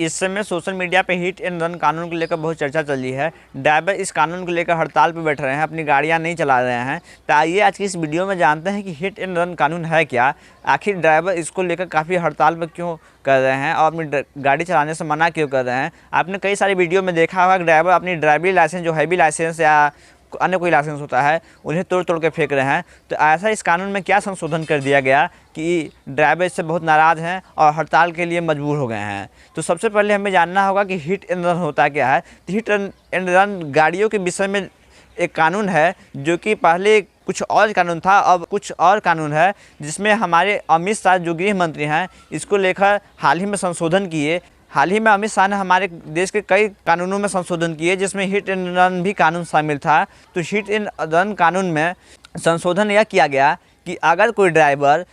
इस समय social media पे हिट एंड रन कानून को लेकर बहुत चर्चा चल रही है। ड्राइवर इस कानून को लेकर हड़ताल पर बैठ रहे हैं, अपनी गाड़ियां नहीं चला रहे हैं। तो आइए आज की इस वीडियो में जानते हैं कि हिट एंड रन कानून है क्या, आखिर ड्राइवर इसको लेकर काफ़ी हड़ताल पर क्यों कर रहे हैं और अपनी गाड़ी चलाने से मना क्यों कर रहे हैं। आपने कई सारी वीडियो में देखा होगा कि ड्राइवर अपनी ड्राइवरी लाइसेंस, जो हैवी लाइसेंस या अन्य कोई लाइसेंस होता है, उन्हें तोड़ तोड़ के फेंक रहे हैं। तो ऐसा इस कानून में क्या संशोधन कर दिया गया कि ड्राइवर इससे बहुत नाराज़ हैं और हड़ताल के लिए मजबूर हो गए हैं। तो सबसे पहले हमें जानना होगा कि हिट एंड रन होता क्या है। तो हिट एंड रन गाड़ियों के विषय में एक कानून है, जो कि पहले कुछ और कानून था, अब कुछ और कानून है, जिसमें हमारे अमित शाह जो गृह मंत्री हैं, इसको लेकर हाल ही में संशोधन किए। हाल ही में अमित शाह ने हमारे देश के कई कानूनों में संशोधन किए, जिसमें हिट एंड रन भी कानून शामिल था। तो हिट एंड रन कानून में संशोधन यह किया गया कि अगर कोई ड्राइवर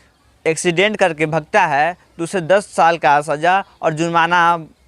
एक्सीडेंट करके भगता है तो उसे 10 साल का सज़ा और जुर्माना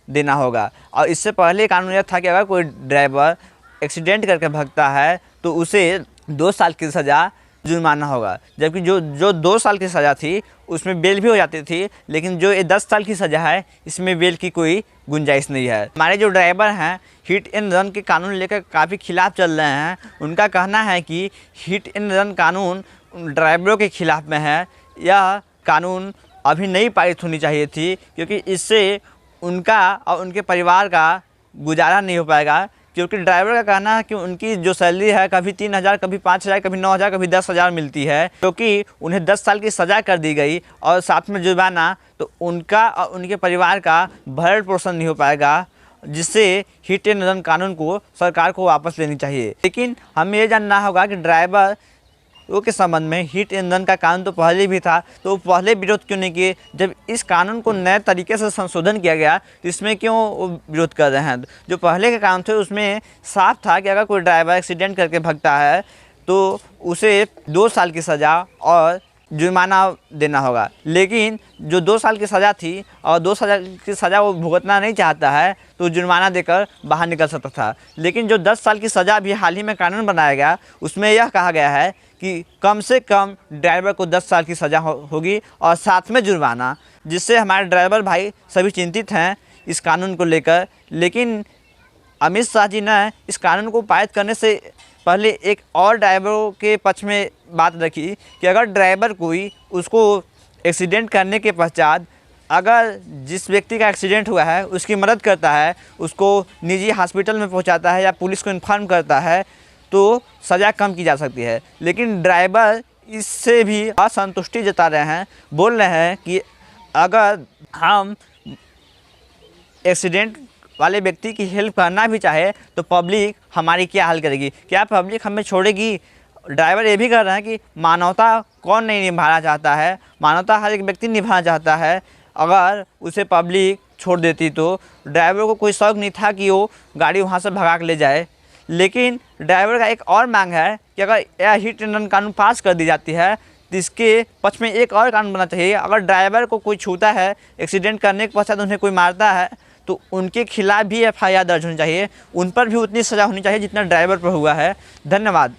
देना होगा। और इससे पहले कानून यह था कि अगर कोई ड्राइवर एक्सीडेंट करके भगता है तो उसे 2 साल की सज़ा, जुर्माना होगा। जबकि जो 2 साल की सज़ा थी उसमें बेल भी हो जाती थी, लेकिन जो ये 10 साल की सज़ा है, इसमें बेल की कोई गुंजाइश नहीं है। हमारे जो ड्राइवर हैं हिट एंड रन के कानून लेकर काफ़ी खिलाफ चल रहे हैं। उनका कहना है कि हिट एंड रन कानून ड्राइवरों के खिलाफ में है। यह कानून अभी नहीं पारित होनी चाहिए थी, क्योंकि इससे उनका और उनके परिवार का गुजारा नहीं हो पाएगा। क्योंकि ड्राइवर का कहना है कि उनकी जो सैलरी है, कभी 3,000, कभी 5,000, कभी 9,000, कभी 10,000 मिलती है, क्योंकि उन्हें 10 साल की सज़ा कर दी गई और साथ में जुर्माना। तो उनका और उनके परिवार का भरण पोषण नहीं हो पाएगा, जिससे हिट एंड रन कानून को सरकार को वापस लेनी चाहिए। लेकिन हमें ये जानना होगा कि ड्राइवर के संबंध में हिट एंड रन का कानून तो पहले भी था, तो पहले विरोध क्यों नहीं किए। जब इस कानून को नए तरीके से संशोधन किया गया तो इसमें क्यों विरोध कर रहे हैं। जो पहले के कानून थे उसमें साफ था कि अगर कोई ड्राइवर एक्सीडेंट करके भगता है तो उसे 2 साल की सज़ा और जुर्माना देना होगा। लेकिन जो 2 साल की सज़ा थी और 2 साल की सज़ा वो भुगतना नहीं चाहता है तो जुर्माना देकर बाहर निकल सकता था। लेकिन जो 10 साल की सज़ा भी हाल ही में कानून बनाया गया, उसमें यह कहा गया है कि कम से कम ड्राइवर को 10 साल की सज़ा होगी और साथ में जुर्माना, जिससे हमारे ड्राइवर भाई सभी चिंतित हैं इस कानून को लेकर। लेकिन अमित शाह जी ने इस कानून को पारित करने से पहले एक और ड्राइवरों के पक्ष में बात रखी कि अगर ड्राइवर कोई उसको एक्सीडेंट करने के पश्चात अगर जिस व्यक्ति का एक्सीडेंट हुआ है उसकी मदद करता है, उसको निजी हॉस्पिटल में पहुंचाता है या पुलिस को इन्फॉर्म करता है, तो सज़ा कम की जा सकती है। लेकिन ड्राइवर इससे भी असंतुष्टि जता रहे हैं, बोल रहे हैं कि अगर हम एक्सीडेंट वाले व्यक्ति की हेल्प करना भी चाहे तो पब्लिक हमारी क्या हाल करेगी, क्या पब्लिक हमें छोड़ेगी। ड्राइवर ये भी कर रहे हैं कि मानवता कौन नहीं निभाना चाहता है, मानवता हर एक व्यक्ति निभाना चाहता है। अगर उसे पब्लिक छोड़ देती तो ड्राइवर को कोई शौक नहीं था कि वो गाड़ी वहाँ से भगा के ले जाए। लेकिन ड्राइवर का एक और मांग है कि अगर यह हिट एंड रन कानून पास कर दी जाती है तो इसके पक्ष में एक और कानून बनना चाहिए। अगर ड्राइवर को कोई छूता है, एक्सीडेंट करने के पश्चात उन्हें कोई मारता है, तो उनके खिलाफ भी FIR दर्ज होनी चाहिए, उन पर भी उतनी सज़ा होनी चाहिए जितना ड्राइवर पर हुआ है। धन्यवाद।